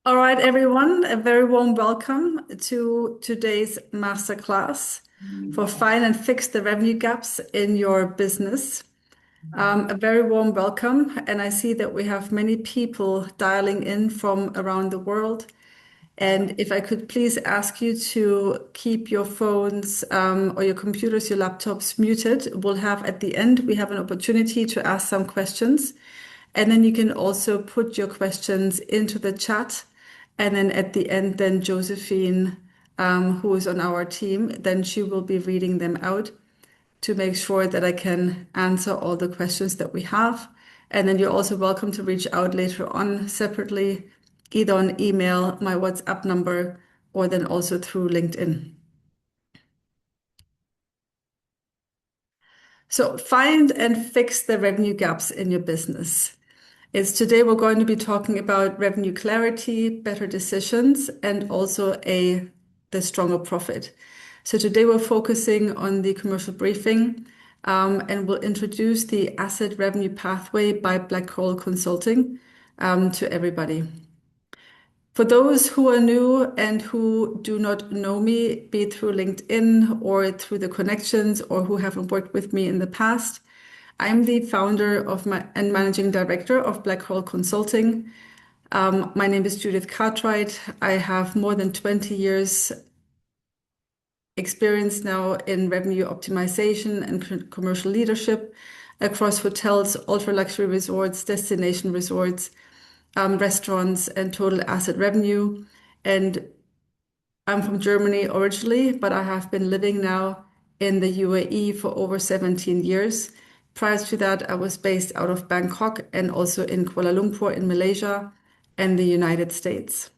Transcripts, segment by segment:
All right, everyone, a very warm welcome to today's masterclass for Find and Fix the Revenue Gaps in Your Business. A very warm welcome, and I see that we have many people dialing in from around the world. And if I could please ask you to keep your phones or your computers, your laptops muted. We'll have at the end, we have an opportunity to ask some questions. And then you can also put your questions into the chat. And then at the end, then Josephine, who is on our team, then she will be reading them out to make sure that I can answer all the questions that we have. And then you're also welcome to reach out later on separately, either on email, my WhatsApp number, or then also through LinkedIn. So find and fix the revenue gaps in your business. Today we're going to be talking about revenue clarity, better decisions, and also the stronger profit. So today we're focusing on the commercial briefing, and we'll introduce the asset revenue pathway by Black Hole Consulting to everybody. For those who are new and who do not know me, be it through LinkedIn or through the connections or who haven't worked with me in the past, I'm the founder and managing director of Black Hole Consulting. My name is Judith Cartwright. I have more than 20 years experience now in revenue optimization and commercial leadership across hotels, ultra luxury resorts, destination resorts, restaurants, and total asset revenue. And I'm from Germany originally, but I have been living now in the UAE for over 17 years. Prior to that, I was based out of Bangkok and also in Kuala Lumpur in Malaysia and the United States.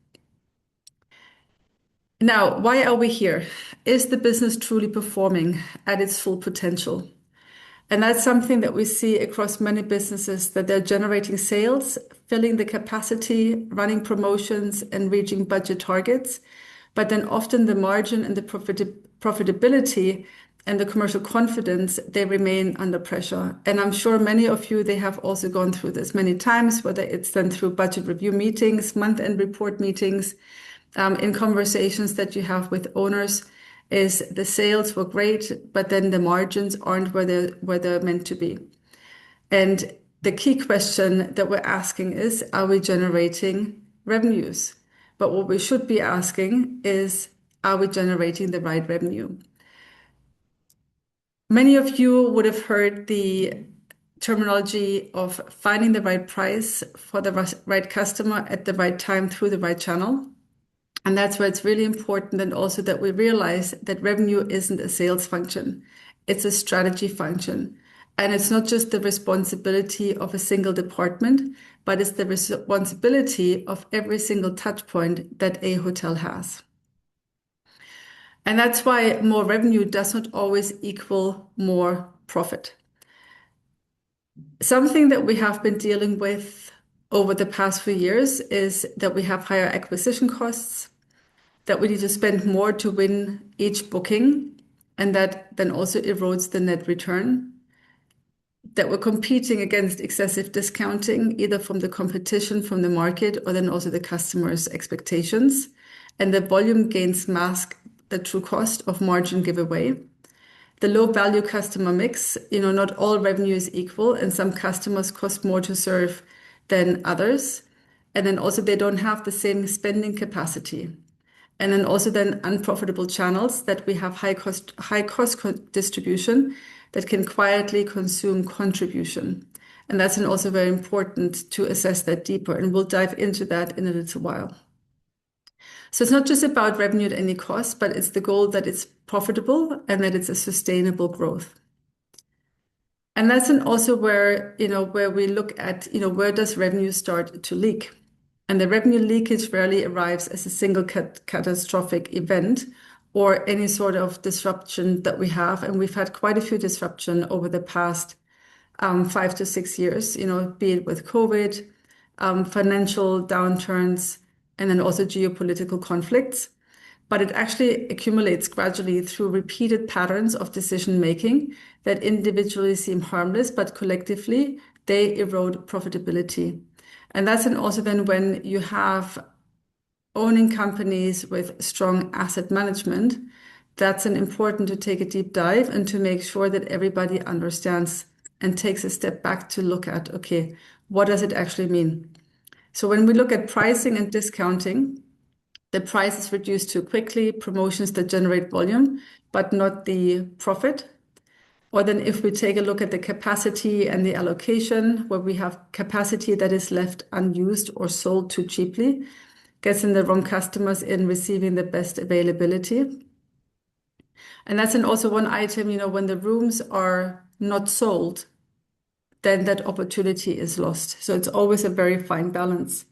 Now, why are we here? Is the business truly performing at its full potential? And that's something that we see across many businesses, that they're generating sales, filling the capacity, running promotions, and reaching budget targets. But then often the margin and the profitability and the commercial confidence, they remain under pressure. And I'm sure many of you, they have also gone through this many times, whether it's done through budget review meetings, month-end report meetings, in conversations that you have with owners. Is the sales were great, but then the margins aren't where they're meant to be. And the key question that we're asking is, are we generating revenues? But what we should be asking is, are we generating the right revenue? Many of you would have heard the terminology of finding the right price for the right customer at the right time through the right channel. And that's where it's really important, and also that we realize that revenue isn't a sales function. It's a strategy function. And it's not just the responsibility of a single department, but it's the responsibility of every single touch point that a hotel has. And that's why more revenue does not always equal more profit. Something that we have been dealing with over the past few years is that we have higher acquisition costs, that we need to spend more to win each booking, and that then also erodes the net return. That we're competing against excessive discounting, either from the competition, from the market, or then also the customer's expectations. And the volume gains mask the true cost of margin giveaway. The low value customer mix, not all revenue is equal, and some customers cost more to serve than others. And then also they don't have the same spending capacity. And then also then unprofitable channels that we have high cost distribution that can quietly consume contribution. And that's also very important to assess that deeper. And we'll dive into that in a little while. So it's not just about revenue at any cost, but it's the goal that it's profitable and that it's a sustainable growth. And that's also where we look at, where does revenue start to leak? And the revenue leakage rarely arrives as a single catastrophic event or any sort of disruption that we have. And we've had quite a few disruption over the past 5 to 6 years, be it with COVID, financial downturns, and then also geopolitical conflicts. But it actually accumulates gradually through repeated patterns of decision making that individually seem harmless, but collectively they erode profitability. And that's also then when you have owning companies with strong asset management, that's an important to take a deep dive and to make sure that everybody understands and takes a step back to look at, okay, what does it actually mean? So when we look at pricing and discounting, the price is reduced too quickly, promotions that generate volume, but not the profit. Or then if we take a look at the capacity and the allocation, where we have capacity that is left unused or sold too cheaply, gets in the wrong customers in receiving the best availability. And that's also one item, when the rooms are not sold, then that opportunity is lost. So it's always a very fine balance.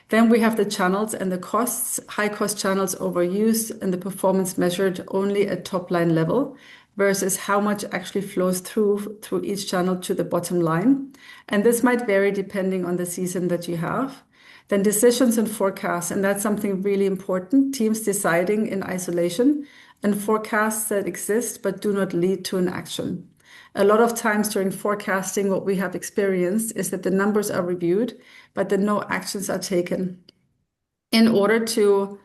Then we have the channels and the costs, high cost channels overused and the performance measured only at top line level versus how much actually flows through each channel to the bottom line. And this might vary depending on the season that you have. Then decisions and forecasts, and that's something really important. Teams deciding in isolation and forecasts that exist but do not lead to an action. A lot of times during forecasting, what we have experienced is that the numbers are reviewed, but then no actions are taken in order to,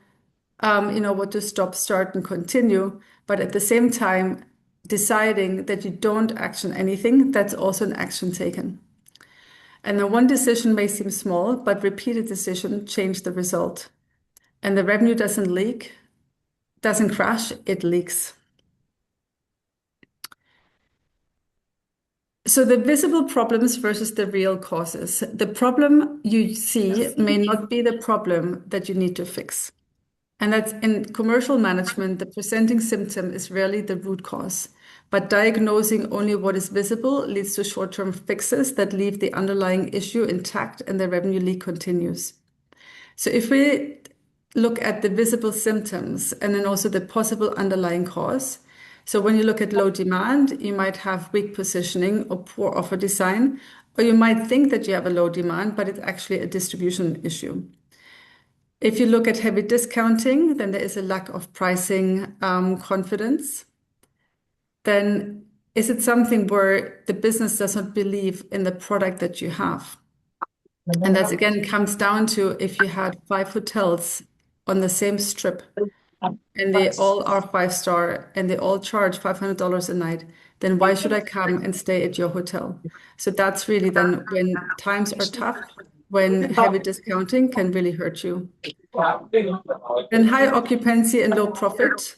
what to stop, start, and continue. But at the same time, deciding that you don't action anything, that's also an action taken. And then one decision may seem small, but repeated decision change the result. And the revenue doesn't leak, doesn't crash, it leaks. So the visible problems versus the real causes. The problem you see may not be the problem that you need to fix. And that's in commercial management, the presenting symptom is rarely the root cause, but diagnosing only what is visible leads to short-term fixes that leave the underlying issue intact and the revenue leak continues. So if we look at the visible symptoms and then also the possible underlying cause, so when you look at low demand, you might have weak positioning or poor offer design, or you might think that you have a low demand, but it's actually a distribution issue. If you look at heavy discounting, then there is a lack of pricing confidence. Then is it something where the business does not believe in the product that you have? And that again comes down to if you had 5 hotels on the same strip and they all are 5-star and they all charge $500 a night, then why should I come and stay at your hotel? So that's really then when times are tough, when heavy discounting can really hurt you. Then high occupancy and low profit.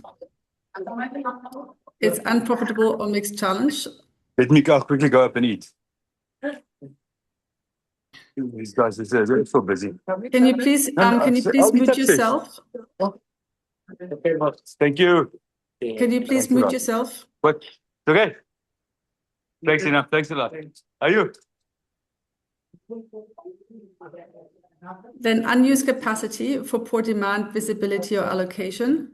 It's unprofitable or mixed challenge. Let me quickly go up and eat. These guys, they're so busy. Can you please mute yourself? Thank you. Can you please mute yourself? What? Okay. Thanks enough. Thanks a lot. Are you? Then unused capacity for poor demand, visibility, or allocation.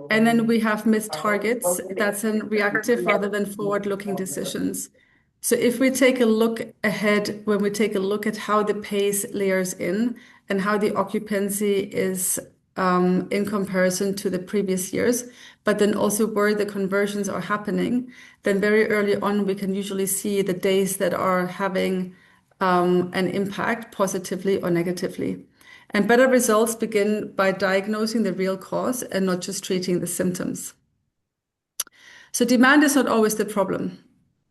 And then we have missed targets. That's a reactive rather than forward-looking decisions. So if we take a look ahead, when we take a look at how the pace layers in and how the occupancy is in comparison to the previous years, but then also where the conversions are happening, then very early on, we can usually see the days that are having an impact positively or negatively. And better results begin by diagnosing the real cause and not just treating the symptoms. So demand is not always the problem.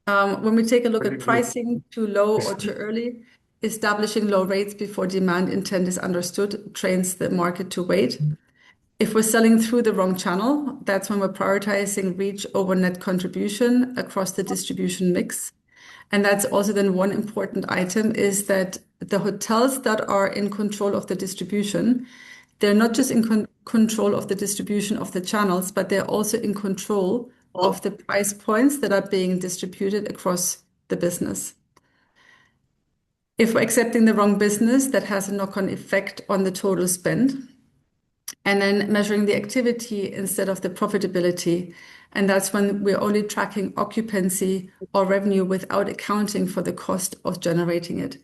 When we take a look at pricing too low or too early, establishing low rates before demand intent is understood trains the market to wait. If we're selling through the wrong channel, that's when we're prioritizing reach over net contribution across the distribution mix. And that's also then one important item is that the hotels that are in control of the distribution, they're not just in control of the distribution of the channels, but they're also in control of the price points that are being distributed across the business. If we're accepting the wrong business, that has a knock-on effect on the total spend. And then measuring the activity instead of the profitability. And that's when we're only tracking occupancy or revenue without accounting for the cost of generating it.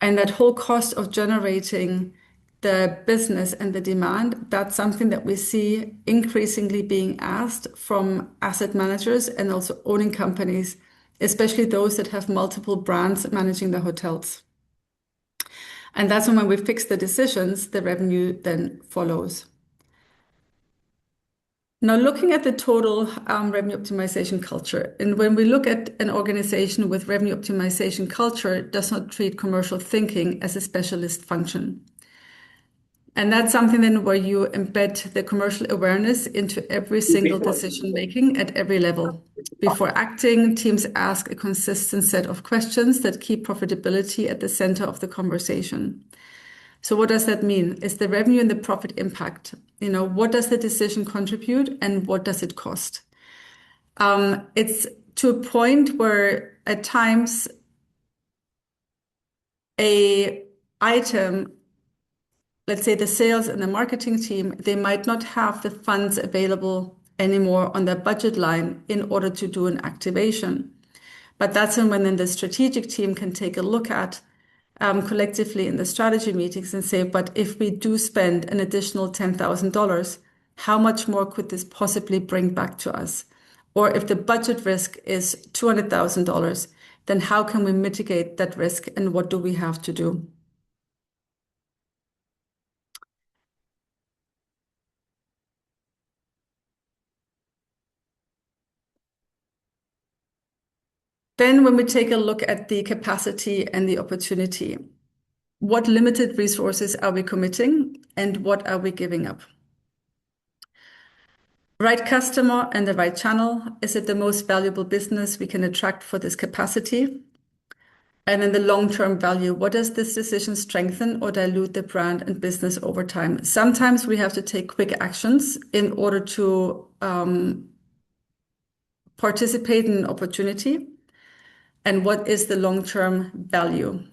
And that whole cost of generating the business and the demand, that's something that we see increasingly being asked from asset managers and also owning companies, especially those that have multiple brands managing the hotels. And that's when we fix the decisions, the revenue then follows. Now, looking at the total revenue optimization culture, and when we look at an organization with revenue optimization culture, it does not treat commercial thinking as a specialist function. And that's something then where you embed the commercial awareness into every single decision making at every level. Before acting, teams ask a consistent set of questions that keep profitability at the center of the conversation. So what does that mean? Is the revenue and the profit impact? What does the decision contribute and what does it cost? It's to a point where at times a item, let's say the sales and the marketing team, they might not have the funds available anymore on their budget line in order to do an activation. But that's when then the strategic team can take a look at collectively in the strategy meetings and say, but if we do spend an additional $10,000, how much more could this possibly bring back to us? Or if the budget risk is $200,000, then how can we mitigate that risk and what do we have to do? Then when we take a look at the capacity and the opportunity, what limited resources are we committing and what are we giving up? Right customer and the right channel. Is it the most valuable business we can attract for this capacity? And then the long-term value. What does this decision strengthen or dilute the brand and business over time? Sometimes we have to take quick actions in order to participate in an opportunity. And what is the long-term value?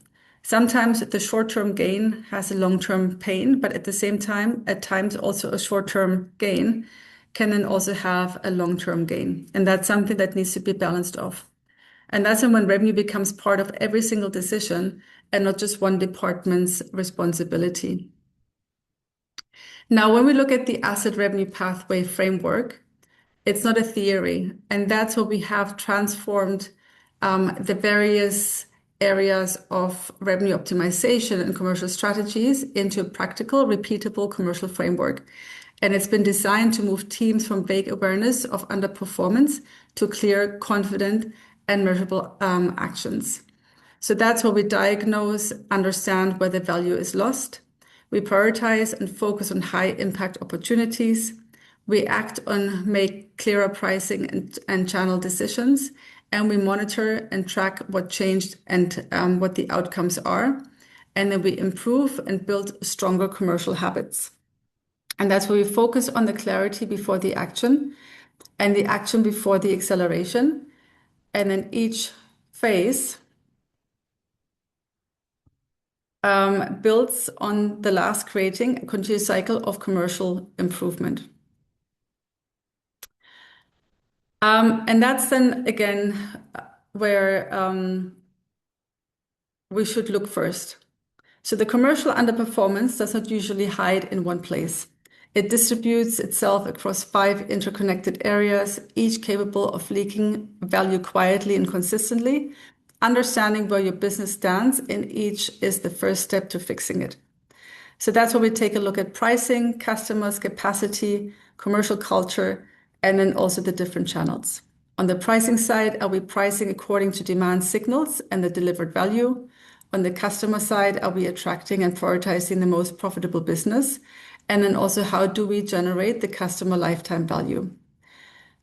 Sometimes the short-term gain has a long-term pain, but at the same time, at times also a short-term gain can then also have a long-term gain. And that's something that needs to be balanced off. And that's when revenue becomes part of every single decision and not just one department's responsibility. Now, when we look at the asset revenue pathway framework, it's not a theory. And that's what we have transformed the various areas of revenue optimization and commercial strategies into a practical, repeatable commercial framework. And it's been designed to move teams from vague awareness of underperformance to clear, confident, and measurable actions. So that's where we diagnose, understand where the value is lost. We prioritize and focus on high impact opportunities. We act on make clearer pricing and channel decisions. And we monitor and track what changed and what the outcomes are. And then we improve and build stronger commercial habits. And that's where we focus on the clarity before the action and the action before the acceleration. And then each phase builds on the last, creating a continuous cycle of commercial improvement. And that's then again where we should look first. So the commercial underperformance does not usually hide in one place. It distributes itself across 5 interconnected areas, each capable of leaking value quietly and consistently. Understanding where your business stands in each is the first step to fixing it. So that's where we take a look at pricing, customers, capacity, commercial culture, and then also the different channels. On the pricing side, are we pricing according to demand signals and the delivered value? On the customer side, are we attracting and prioritizing the most profitable business? And then also, how do we generate the customer lifetime value?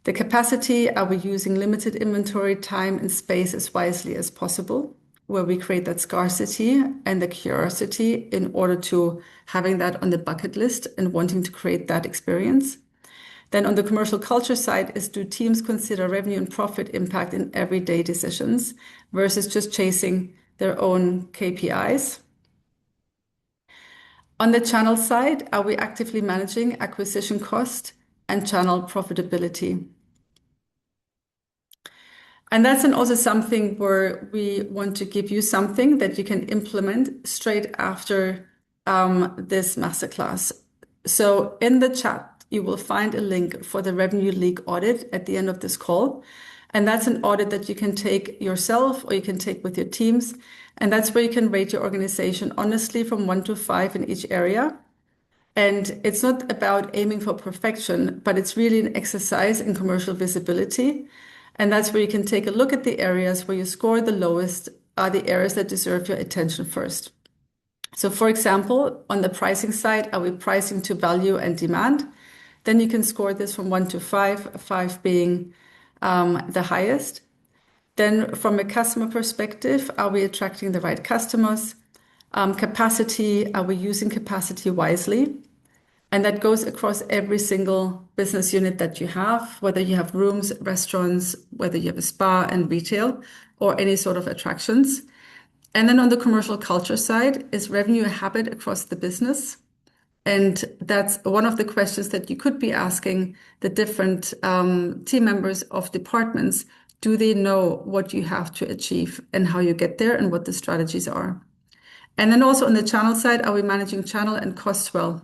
The capacity, are we using limited inventory, time, and space as wisely as possible, where we create that scarcity and the curiosity in order to having that on the bucket list and wanting to create that experience? Then on the commercial culture side is, do teams consider revenue and profit impact in everyday decisions versus just chasing their own KPIs? On the channel side, are we actively managing acquisition cost and channel profitability? And that's then also something where we want to give you something that you can implement straight after this masterclass. So in the chat, you will find a link for the revenue leak audit at the end of this call. And that's an audit that you can take yourself or you can take with your teams And that's where you can rate your organization honestly from 1 to 5 in each area. And it's not about aiming for perfection, but it's really an exercise in commercial visibility. And that's where you can take a look at the areas where you score the lowest are the areas that deserve your attention first. So for example, on the pricing side, are we pricing to value and demand? Then you can score this from 1 to 5, 5 being the highest. Then from a customer perspective, are we attracting the right customers? Capacity, are we using capacity wisely? And that goes across every single business unit that you have, whether you have rooms, restaurants, whether you have a spa and retail, or any sort of attractions. And then on the commercial culture side, is revenue a habit across the business? And that's one of the questions that you could be asking the different team members of departments. Do they know what you have to achieve and how you get there and what the strategies are? And then also on the channel side, are we managing channel and costs well?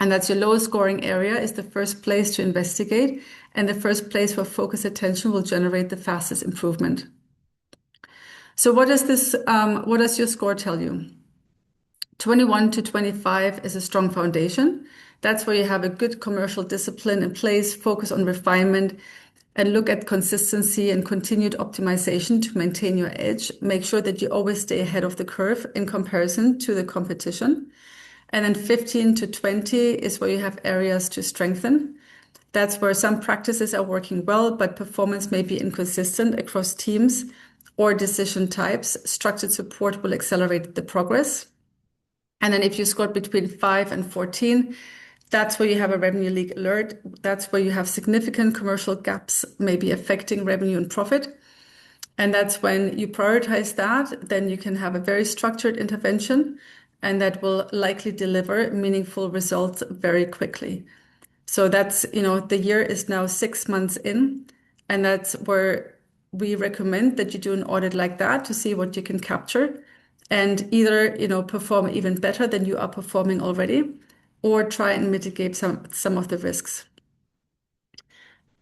And that's your lowest scoring area is the first place to investigate and the first place where focused attention will generate the fastest improvement. So what does your score tell you? 21 to 25 is a strong foundation. That's where you have a good commercial discipline in place, focus on refinement, and look at consistency and continued optimization to maintain your edge. Make sure that you always stay ahead of the curve in comparison to the competition. And then 15 to 20 is where you have areas to strengthen. That's where some practices are working well, but performance may be inconsistent across teams or decision types. Structured support will accelerate the progress. And then if you scored between 5 and 14, that's where you have a revenue leak alert. That's where you have significant commercial gaps, maybe affecting revenue and profit. And that's when you prioritize that, then you can have a very structured intervention, and that will likely deliver meaningful results very quickly. So that's, the year is now 6 months in, and that's where we recommend that you do an audit like that to see what you can capture and either, perform even better than you are performing already, or try and mitigate some of the risks.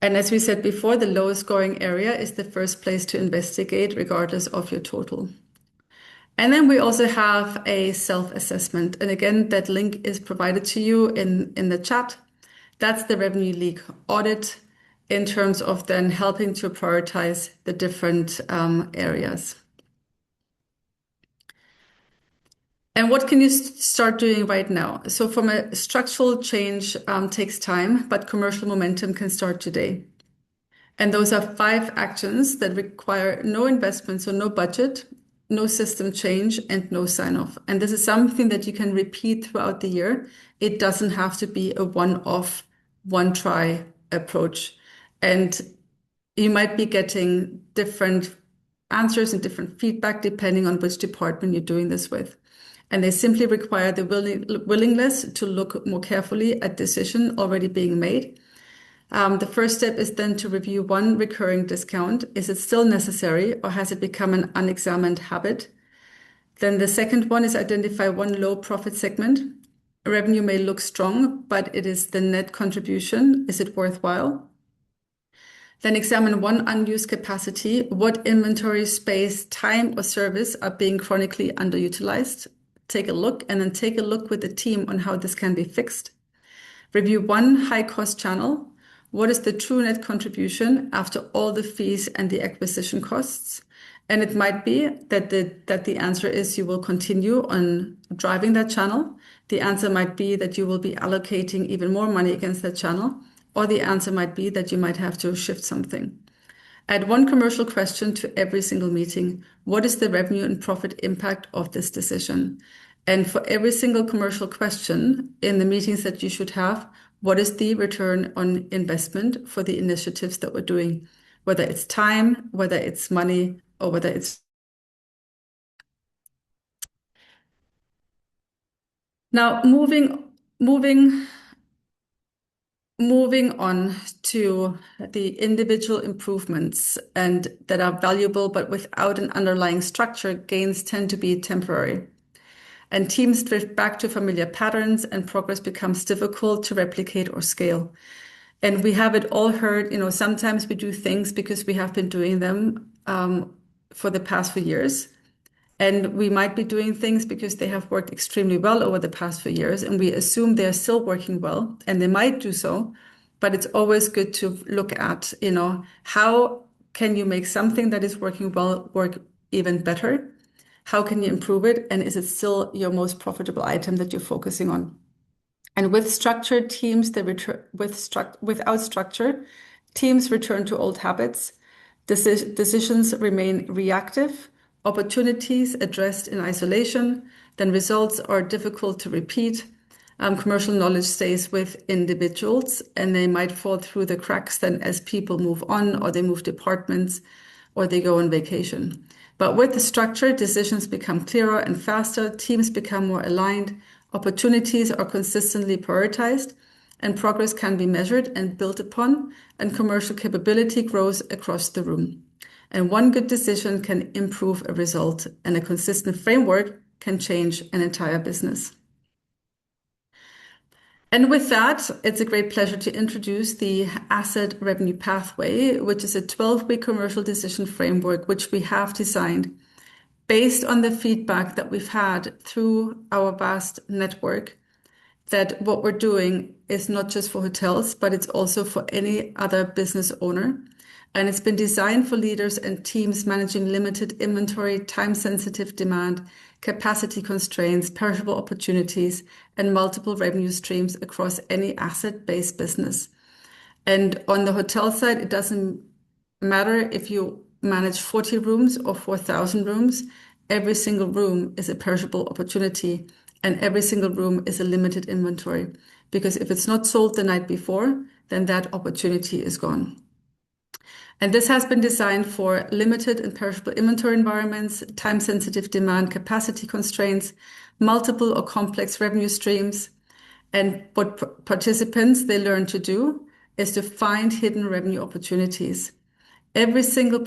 And as we said before, the lowest scoring area is the first place to investigate, regardless of your total. And then we also have a self-assessment. And again, that link is provided to you in the chat. That's the revenue leak audit in terms of then helping to prioritize the different areas. And what can you start doing right now? So from a structural change takes time, but commercial momentum can start today. And those are 5 actions that require no investment, so no budget, no system change, and no sign-off. And this is something that you can repeat throughout the year. It doesn't have to be a one-off, one-try approach. And you might be getting different answers and different feedback depending on which department you're doing this with. And they simply require the willingness to look more carefully at decision already being made. The first step is then to review one recurring discount. Is it still necessary, or has it become an unexamined habit? Then the second one is identify one low profit segment. Revenue may look strong, but it is the net contribution. Is it worthwhile? Then examine one unused capacity. What inventory, space, time, or service are being chronically underutilized? Take a look, and then take a look with the team on how this can be fixed. Review one high-cost channel. What is the true net contribution after all the fees and the acquisition costs? And it might be that the answer is you will continue on driving that channel. The answer might be that you will be allocating even more money against that channel, or the answer might be that you might have to shift something. Add one commercial question to every single meeting. What is the revenue and profit impact of this decision? And for every single commercial question in the meetings that you should have, what is the return on investment for the initiatives that we're doing? Whether it's time, whether it's money, or whether it's... Now, moving on to the individual improvements and that are valuable, but without an underlying structure, gains tend to be temporary. And teams drift back to familiar patterns and progress becomes difficult to replicate or scale. And we have it all heard, sometimes we do things because we have been doing them for the past few years. And we might be doing things because they have worked extremely well over the past few years, and we assume they're still working well, and they might do so. But it's always good to look at, how can you make something that is working well work even better? How can you improve it? And is it still your most profitable item that you're focusing on? And with structured teams, without structure, teams return to old habits. Decisions remain reactive, opportunities addressed in isolation, then results are difficult to repeat. Commercial knowledge stays with individuals and they might fall through the cracks then as people move on or they move departments or they go on vacation. But with the structure, decisions become clearer and faster, teams become more aligned, opportunities are consistently prioritized, and progress can be measured and built upon, and commercial capability grows across the room. And one good decision can improve a result, and a consistent framework can change an entire business. And with that, it's a great pleasure to introduce the Asset Revenue Pathway, which is a 12-week commercial decision framework, which we have designed based on the feedback that we've had through our vast network, that what we're doing is not just for hotels, but it's also for any other business owner. And it's been designed for leaders and teams managing limited inventory, time-sensitive demand, capacity constraints, perishable opportunities, and multiple revenue streams across any asset-based business. And on the hotel side, it doesn't matter if you manage 40 rooms or 4,000 rooms. Every single room is a perishable opportunity, and every single room is a limited inventory. Because if it's not sold the night before, then that opportunity is gone. And this has been designed for limited and perishable inventory environments, time-sensitive demand, capacity constraints, multiple or complex revenue streams. And what participants, they learn to do is to find hidden revenue opportunities. Every single %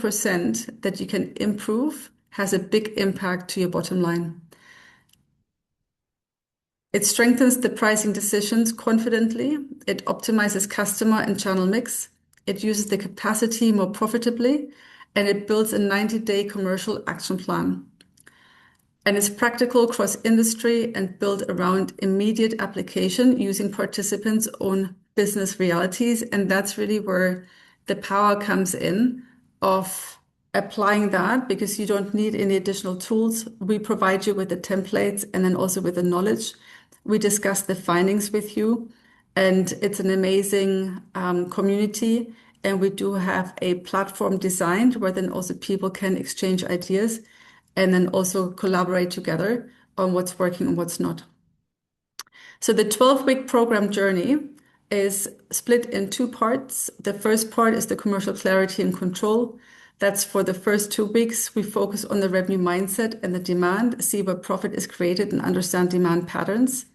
that you can improve has a big impact to your bottom line. It strengthens the pricing decisions confidently. It optimizes customer and channel mix. It uses the capacity more profitably, and it builds a 90-day commercial action plan. And it's practical across industry and built around immediate application using participants' own business realities. And that's really where the power comes in of applying that, because you don't need any additional tools. We provide you with the templates and then also with the knowledge. We discuss the findings with you, and it's an amazing community. And we do have a platform designed where then also people can exchange ideas and then also collaborate together on what's working and what's not. So the 12-week program journey is split in 2 parts. The first part is the commercial clarity and control. That's for the first 2 weeks. We focus on the revenue mindset and the demand, see where profit is created and understand demand patterns.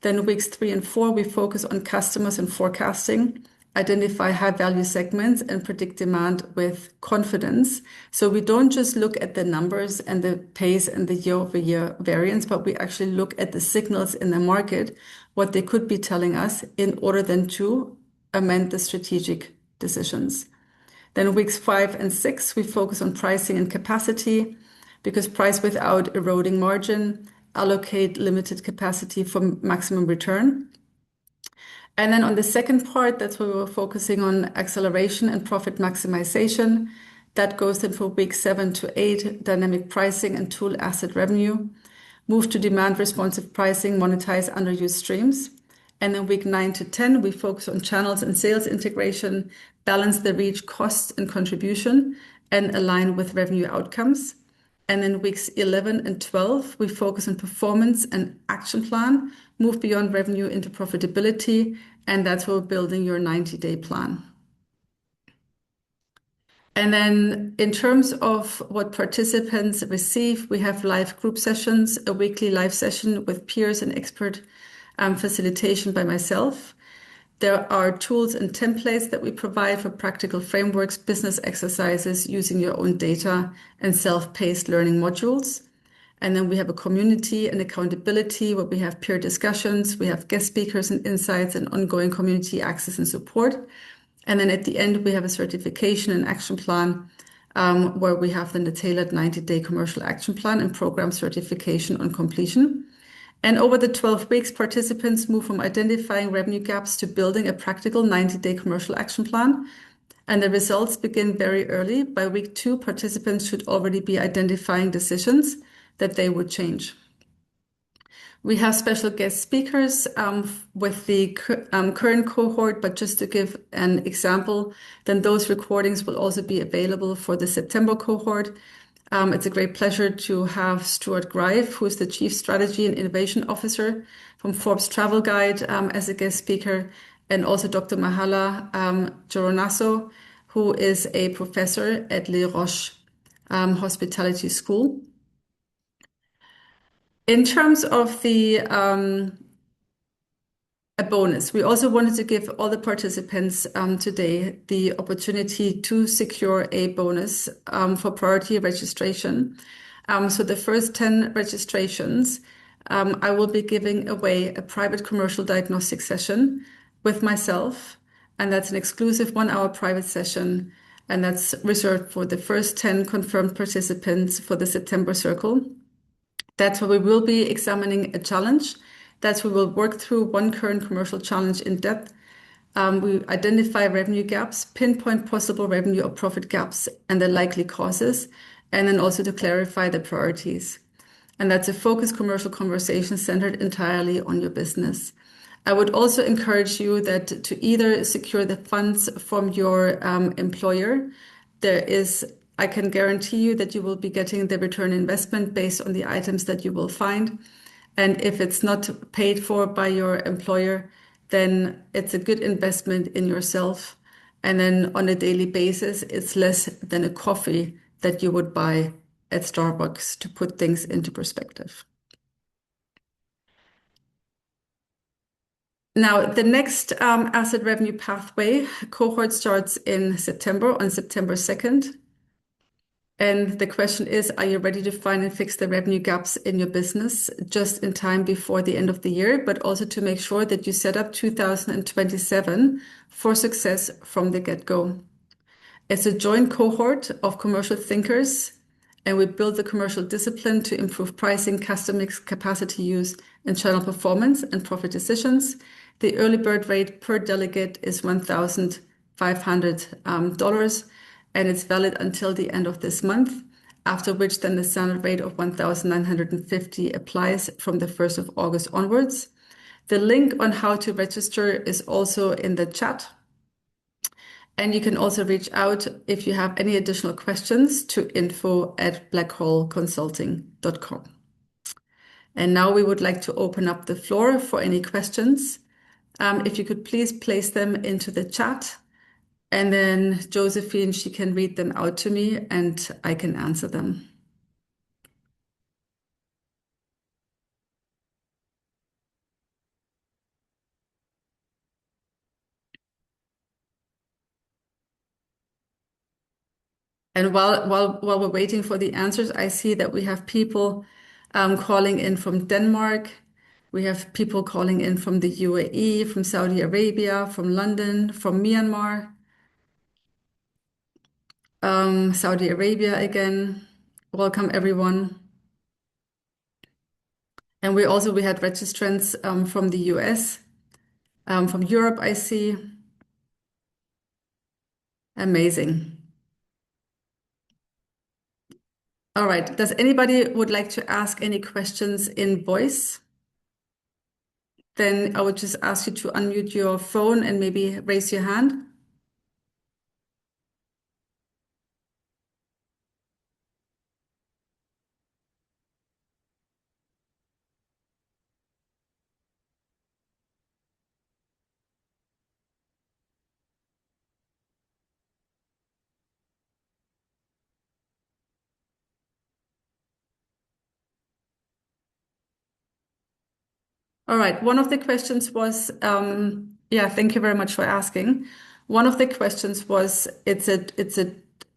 Then weeks 3 and 4, we focus on customers and forecasting, identify high value segments and predict demand with confidence. So we don't just look at the numbers and the pace and the year-over-year variance, but we actually look at the signals in the market, what they could be telling us in order then to amend the strategic decisions. Then weeks 5 and 6, we focus on pricing and capacity, because price without eroding margin, allocate limited capacity for maximum return. And then on the second part, that's where we're focusing on acceleration and profit maximization. That goes then for week 7 to 8, dynamic pricing and tool asset revenue. Move to demand responsive pricing, monetize underused streams. And then week 9 to 10, we focus on channels and sales integration, balance the reach, cost and contribution, and align with revenue outcomes. And then weeks 11 and 12, we focus on performance and action plan, move beyond revenue into profitability, and that's where we're building your 90-day plan. And then in terms of what participants receive, we have live group sessions, a weekly live session with peers and expert facilitation by myself. There are tools and templates that we provide for practical frameworks, business exercises using your own data, and self-paced learning modules. And then we have a community and accountability where we have peer discussions, we have guest speakers and insights and ongoing community access and support. And then at the end, we have a certification and action plan where we have then the tailored 90-day commercial action plan and program certification on completion. And over the 12 weeks, participants move from identifying revenue gaps to building a practical 90-day commercial action plan. And the results begin very early. By week 2, participants should already be identifying decisions that they would change. We have special guest speakers with the current cohort, but just to give an example, then those recordings will also be available for the September cohort. It's a great pleasure to have Stuart Greif, who is the Chief Strategy and Innovation Officer from Forbes Travel Guide, as a guest speaker, and also Dr. Mahala Joronasso, who is a professor at Les Roches Hospitality School. In terms of a bonus, we also wanted to give all the participants today the opportunity to secure a bonus for priority registration. So the first 10 registrations, I will be giving away a private commercial diagnostic session with myself, and that's an exclusive 1-hour private session, and that's reserved for the first 10 confirmed participants for the September circle. That's where we will be examining a challenge. That's where we'll work through one current commercial challenge in depth. We identify revenue gaps, pinpoint possible revenue or profit gaps and the likely causes, and then also to clarify the priorities. And that's a focused commercial conversation centered entirely on your business. I would also encourage you that to either secure the funds from your employer. I can guarantee you that you will be getting the return investment based on the items that you will find. And if it's not paid for by your employer, then it's a good investment in yourself. And then on a daily basis, it's less than a coffee that you would buy at Starbucks, to put things into perspective. Now, the next asset revenue pathway cohort starts in September, on September 2nd. And the question is, are you ready to find and fix the revenue gaps in your business just in time before the end of the year, but also to make sure that you set up 2027 for success from the get-go? It's a joint cohort of commercial thinkers, and we build the commercial discipline to improve pricing, custom mix, capacity use, and channel performance and profit decisions. The early bird rate per delegate is $1,500, and it's valid until the end of this month, after which then the standard rate of $1,950 applies from the 1st of August onwards. The link on how to register is also in the chat. And you can also reach out if you have any additional questions to info@blackholeconsulting.com. And now we would like to open up the floor for any questions. If you could please place them into the chat, and then Josephine, she can read them out to me and I can answer them. And while we're waiting for the answers, I see that we have people calling in from Denmark. We have people calling in from the UAE, from Saudi Arabia, from London, from Myanmar, Saudi Arabia again. Welcome, everyone. And we had registrants from the US, from Europe, I see. Amazing. All right. Does anybody would like to ask any questions in voice? Then I would just ask you to unmute your phone and maybe raise your hand. All right. One of the questions was, thank you very much for asking. One of the questions was, it's a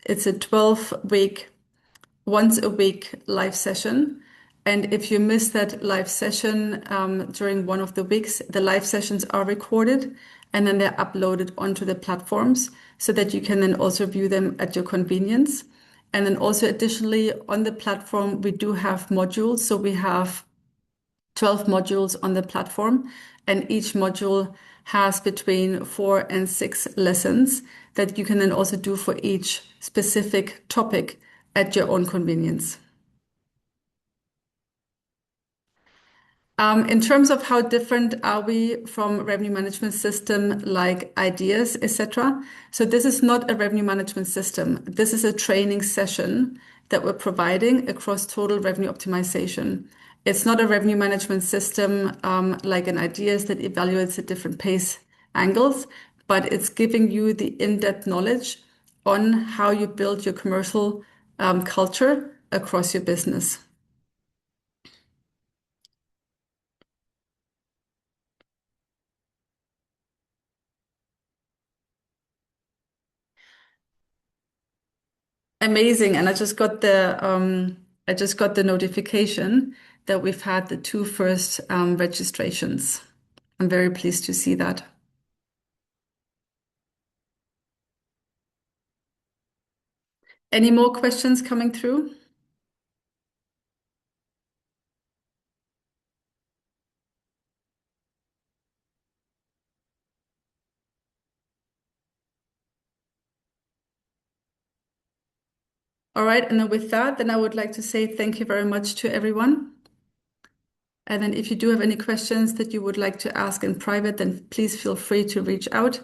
12-week, once a week live session. And if you miss that live session during one of the weeks, the live sessions are recorded and then they're uploaded onto the platforms so that you can then also view them at your convenience. And then also additionally on the platform, we do have modules. So we have 12 modules on the platform, and each module has between 4 and 6 lessons that you can then also do for each specific topic at your own convenience. In terms of how different are we from revenue management system like ideas, etc. So this is not a revenue management system. This is a training session that we're providing across total revenue optimization. It's not a revenue management system like an ideas that evaluates the different pace angles, but it's giving you the in-depth knowledge on how you build your commercial culture across your business. Amazing. And I just got the notification that we've had the 2 first registrations. I'm very pleased to see that. Any more questions coming through? All right. And then with that, then I would like to say thank you very much to everyone. And then if you do have any questions that you would like to ask in private, then please feel free to reach out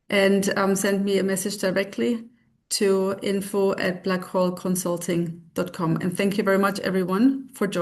and send me a message directly to info@blackhallconsulting.com. And thank you very much, everyone, for joining.